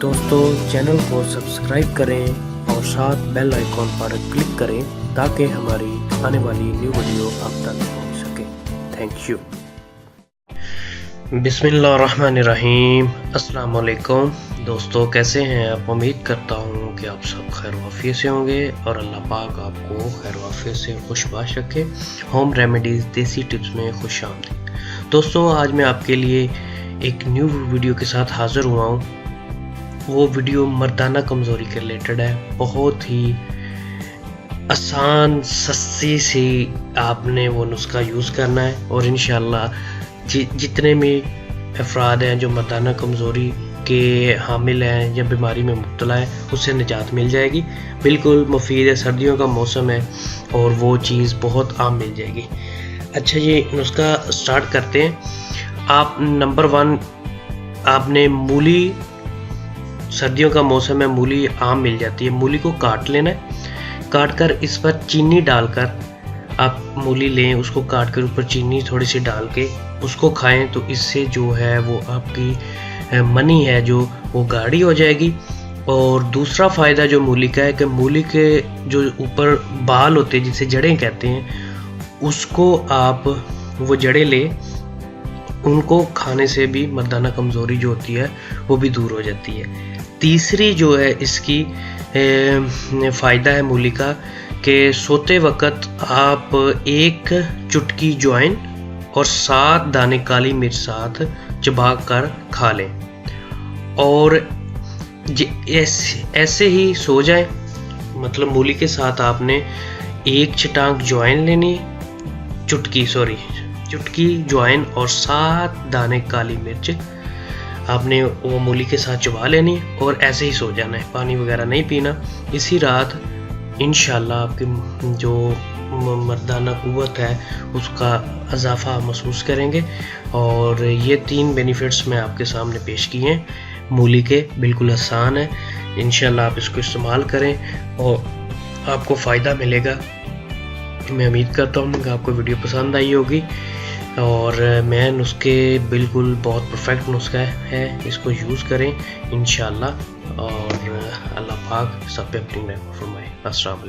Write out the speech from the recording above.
दोस्तों चैनल को सब्सक्राइब करें और साथ बेल आइकॉन पर क्लिक करें ताकि हमारी आने वाली न्यू वीडियो आप तक पहुंच सके। Thank you. बिस्मिल्लाहिर्रहमानिर्रहीम। अस्सलाम वालेकुम दोस्तों, कैसे हैं आप? उम्मीद करता हूँ कि आप सब खैर वाफियत से होंगे और अल्लाह पाक आपको खैर वाफियत से खुशबाश रखे। होम रेमेडीज़ देसी टिप्स में खुश आमदीद। दोस्तों आज मैं आपके लिए एक न्यू वीडियो के साथ हाज़िर हुआ हूँ। वो वीडियो मर्दाना कमज़ोरी के रिलेटेड है। बहुत ही आसान सस्ती सी आपने वो नुस्खा यूज़ करना है और इंशाअल्लाह जितने भी अफराद हैं जो मर्दाना कमज़ोरी के हामिल हैं या बीमारी में मुब्तला है उससे निजात मिल जाएगी। बिल्कुल मुफीद है, सर्दियों का मौसम है और वो चीज़ बहुत आम मिल जाएगी। अच्छा ये नुस्खा स्टार्ट करते हैं। आप नंबर 1 आपने मूली, सर्दियों का मौसम है, मूली आम मिल जाती है। मूली को काट लेना है। काट कर इस पर चीनी डालकर आप मूली लें, उसको काट कर ऊपर चीनी थोड़ी सी डाल के उसको खाएं तो इससे जो है वो आपकी मनी है जो वो गाढ़ी हो जाएगी। और दूसरा फ़ायदा जो मूली का है कि मूली के जो ऊपर बाल होते हैं जिसे जड़ें कहते हैं, उसको आप वो जड़ें लें, उनको खाने से भी मर्दाना कमज़ोरी जो होती है वो भी दूर हो जाती है। तीसरी जो है इसकी फ़ायदा है मूली का कि सोते वक़्त आप 1 चुटकी ज्वाइन और 7 दाने काली मिर्च साथ चबा कर खा लें और ऐसे ही सो जाएं। मतलब मूली के साथ आपने 1 चटांक ज्वाइन लेनी, चुटकी ज्वाइन और 7 दाने काली मिर्च आपने वो मूली के साथ चबा लेनी और ऐसे ही सो जाना है। पानी वगैरह नहीं पीना। इसी रात इंशाल्लाह आपकी जो मर्दाना क़ुव्वत है उसका इजाफ़ा महसूस करेंगे। और ये 3 बेनिफिट्स मैं आपके सामने पेश किए हैं मूली के। बिल्कुल आसान है, इंशाल्लाह आप इसको इस्तेमाल करें और आपको फ़ायदा मिलेगा। मैं उम्मीद करता हूँ कि आपको वीडियो पसंद आई होगी और मैं नुस्खे बिल्कुल बहुत परफेक्ट नुस्खा है, इसको यूज़ करें इंशाल्लाह। और अल्लाह पाक सब पे अपनी रहमत फरमाए। अस्सलाम वालेकुम।